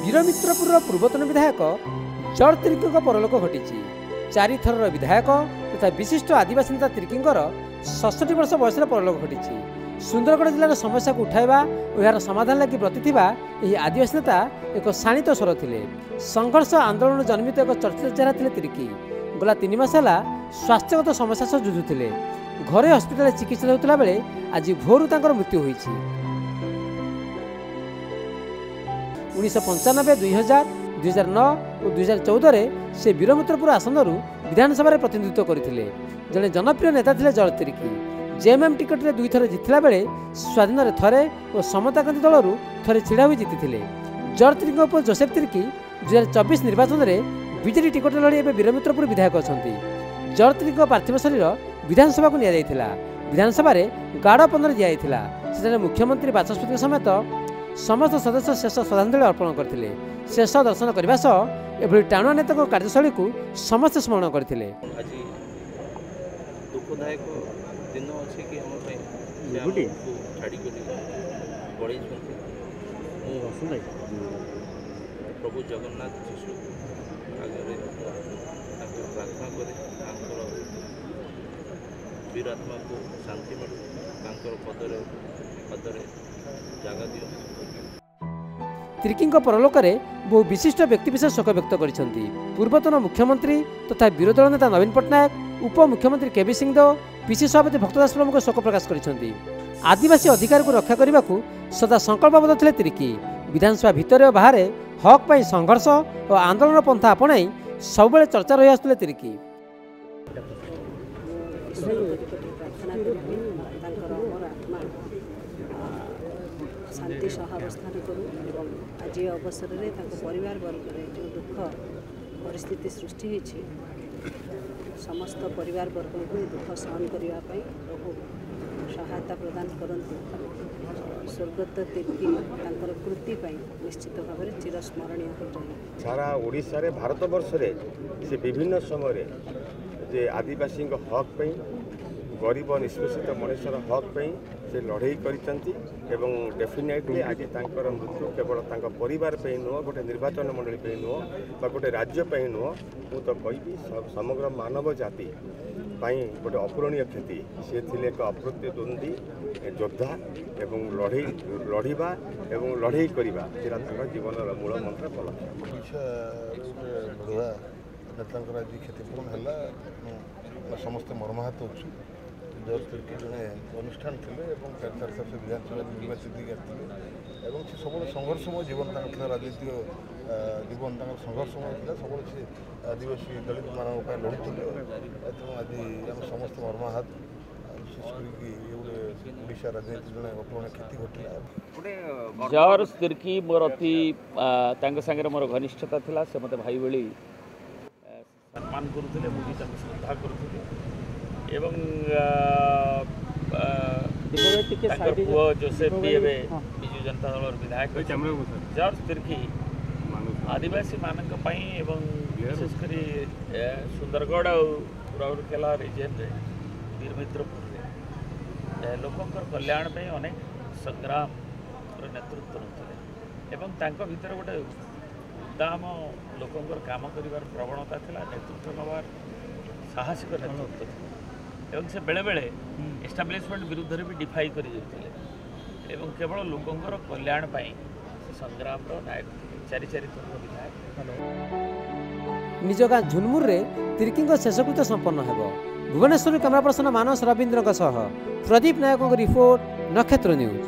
वीरमित्रपुर पूर्वतन विधायक जॉर्ज तिर्की परलोक घटी 4 थर विधायक तथा विशिष्ट आदिवासी नेता तिर्की 67 वर्ष बयस परलोक घटी। सुंदरगढ़ जिलार समस्या को उठाइबा और यार समाधान लगी ब्रती आदिवासी नेता एक शाणित स्वर थे। संघर्ष आंदोलन जन्मित एक चर्चित चेहरा थे तिर्की। गला 3 मास है स्वास्थ्यगत समस्या सह जुझुले। घरे हस्पिटाल चिकित्सा होता बेले आज भोरू मृत्यु होईछि। 1995, 2000, 2009 और 2014 से वीरमित्रपुर आसन विधानसभा प्रतिनिधित्व करते। जड़े जनप्रिय नेता थे जॉर्ज तिर्की। जेएमएम टिकट रे 2 थर जीतला बेले स्वाधीन थरे और समता क्रांति दलरू थरे छिड़ा होई जीति। जॉर्ज तिर्की उपर जोसेफ तिर्की 2024 निर्वाचन में बीजेडी टिकट लड़ी वीरमित्रपुर विधायक अच्छा। जॉर्ज तिर्की पार्थिव शरीर विधानसभा को निया विधानसभा गाढ़ 15 दिया। से मुख्यमंत्री बाचस्पति समेत समस्त सदस्य शेष श्रद्धांजलि अर्पण करते। शेष दर्शन करने सह एभली टाणुआ नेता कार्यशैली को समस्त स्मरण करते। दुखदायक दिन अच्छे कि प्रभु जगन्नाथ जीशु आगे प्रार्थना करे वीरात्मा को शांति मिलू पदरे पदरे जगह दियो। तिर्की परलोक बहु विशिष्ट व्यक्तिविशेष शोक व्यक्त कर पूर्वतन मुख्यमंत्री तथा विरोधी दल नेता नवीन पट्टनायक, उपमुख्यमंत्री केबी सिंहदेव, पीसी सभापति भक्तदास प्रमुख शोक प्रकाश कर आदिवासी अधिकार को रक्षा करने को सदा संकल्पबद्ध थे तिर्की। विधानसभा भितर और बाहर हक पर संघर्ष और आंदोलन पंथा आपणाई सब चर्चा रही आसुले तिर्की। शांति सहावस्थान करूँ और आज अवसर में परिवार वर्ग जो दुख परिस्थिति सृष्टि होती समस्त परिवार वर्ग को दुख सहन करने प्रभु सहायता प्रदान करते। स्वर्गत तिर्की कृति निश्चित भाव में चिरस्मरणीय हो रही। सारा ओडिशा रे भारत वर्ष रे से विभिन्न समय जे आदिवासी हक पे गरीब निष्पेषित मनुष्यर हक पे से लड़े कर डेफिनेटली आज मृत्यु केवल परिवार पे नुह गोटे निर्वाचन मंडली पे नुह गोटे राज्य पे नुह मु तो कहि समग्र मानव जाति गोटे अपूरणीय क्षति। सी थे एक अप्रतिद्वंदी योद्धा एवं लड़वा एवं लड़े करवा जीवन मूल मंत्र पलक्ष्य। नेता आज क्षतिपूरण है समस्त मर्माहत अच्छु। जॉर्ज तिर्की जड़े अनुष्ठान थे विधानसभा निर्वाचित आते सब संघर्षमय जीवन राजनीतिक जीवन संघर्षमय था। सब आदिवासी दलित मान लड़ुते आज आम समस्त मर्माहत विशेष गोटे राजनीति जड़े अपूर्ण क्षति घटला। जॉर्ज तिर्की मोर अति सांगे मोर घनिष्ठता था। से मत भाई भाई सम्मान करुले मुझे श्रद्धा करुली एवं पुओ जोसेफ भी विजु जनता दल विधायक। जॉर्ज तिर्की आदिवासी मानक एवं विशेषकर सुंदरगढ़ और राउरकेला रिजन रे वीरमित्रपुर लोकंर कल्याण पे अनेक संग्राम नेतृत्व नौते भीतर गोटे उद्दाम लोकंर काम कर प्रवणता था। नेतृत्व नवार साहसिक नेतृत्व एवं से बेले बेले एस्टाब्लिशमेंट विरुद्ध भी डिफाई कर केवल लोकंर कल्याण संग्राम नायक 4 थर विधायक। निज गाँ झुनमुर में तिर्की शेषकृत्य संपन्न हो। भुवनेश्वर कैमरा पर्सन मानस रवींद्र प्रदीप नायक रिपोर्ट, नक्षत्र न्यूज।